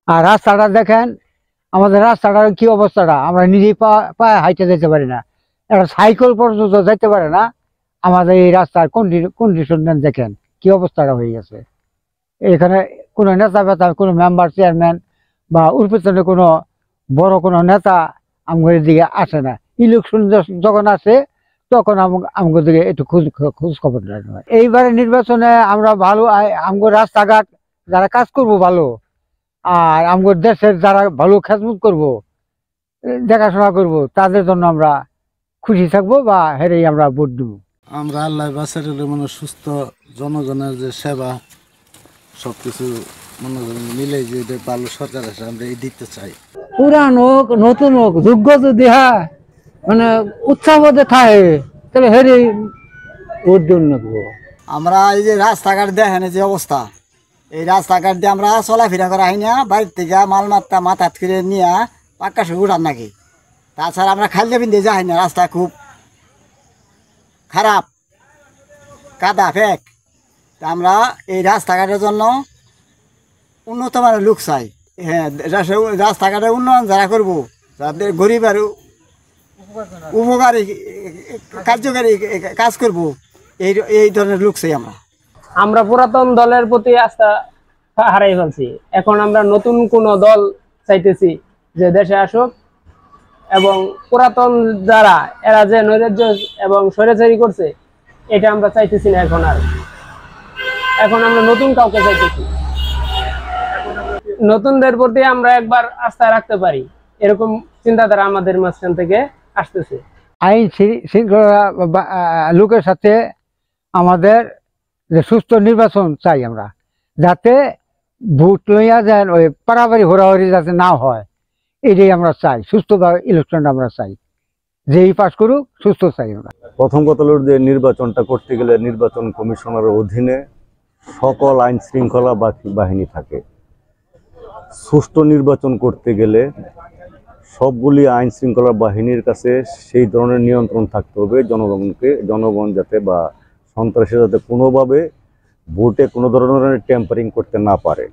আর রাস্তাটা দেখেন, আমাদের রাস্তাটার কি অবস্থাটা, আমরা নিজেই পায়ে হাইটে যেতে পারি না, একটা সাইকেল পর্যন্ত যেতে পারে না। আমাদের এই রাস্তার কন্ডিশন দেখেন কি অবস্থাটা হয়ে গেছে। এখানে কোনো নেতা ফেতা, কোনো মেম্বার চেয়ারম্যান বা ওর পেছনে কোনো বড় কোনো নেতা আমাদের দিকে আসে না। ইলেকশন যখন আসে তখন আমাদের দিকে একটু খোঁজ খবর নেওয়া হয়। এইবারে নির্বাচনে আমরা ভালো আমাদের রাস্তাঘাট যারা কাজ করব ভালো, আর আমাদের দেশের যারা ভালো খেদমত করব, দেখাশোনা করব, তাদের জন্য আমরা খুশি থাকবো বা হেরেই আমরা ভোট দেব। আমরা আল্লাহ বাসের মানে সুস্থ জনগণের যে সেবা সবকিছু মনে মিলে যে ভালো সরকার আছে আমরা এই দিতে চাই। পুরান হোক নতুন হোক, যোগ্য যদি হয় মানে উৎসাহ থাকে তাহলে হেরেই ভোট দেব। আমরা এই যে রাস্তাঘাট দেখেন যে অবস্থা, এই রাস্তাঘাট দিয়ে আমরা চলাফেরা করা হয় না, বাড়ির থেকে মাল মাত্রা মাথাত করে নিয়ে পাক্কা সে উঠান নাকি। তাছাড়া আমরা খাইলে বিন্দে যাই না, রাস্তা খুব খারাপ, কাদা ফেক। তা আমরা এই রাস্তাঘাটের জন্য উন্নত মানের লোক চাই। হ্যাঁ, রাস্তাঘাটের উন্নয়ন যারা করবো, যাদের গরিব আর উপকারী কার্যকারী কাজ করব, এই ধরনের লোক চাই আমরা। আমরা পুরাতন দলের প্রতি আস্থা হারাই ফেলছি। এখন আমরা নতুন কোন দল চাইতেছি যে দেশে আসুক, এবং পুরাতন যারা এরা যে নৈরাজ্য এবং স্বৈরাচারী করছে এটা আমরা চাইতেছি না। এখন আমরা নতুন কাউকে চাইতেছি, নতুনদের প্রতি আমরা একবার আস্থা রাখতে পারি, এরকম চিন্তাধারা আমাদের মাঝখান থেকে আসতেছে। আইন শৃঙ্খলা লোকের সাথে আমাদের যে সুস্থ নির্বাচন চাই আমরা, যাতে ভোট লইয়া যান ওই পারাবারি হোরাহরি যাতে না হয়, এটাই আমরা চাই। সুস্থভাবে ইলেকশনটা আমরা চাই, যেই পাস করুক সুস্থ চাই আমরা। প্রথম কথা হলো যে নির্বাচনটা করতে গেলে নির্বাচন কমিশনারের অধীনে সকল আইন শৃঙ্খলা বাহিনী থাকে। সুষ্ঠু নির্বাচন করতে গেলে সবগুলি আইন শৃঙ্খলা বাহিনীর কাছে সেই ধরনের নিয়ন্ত্রণ থাকতে হবে জনগণ যাতে বা সন্ত্রাসী যাতে কোনোভাবে ভোটে কোনো ধরনের ট্যাম্পারিং করতে না পারে।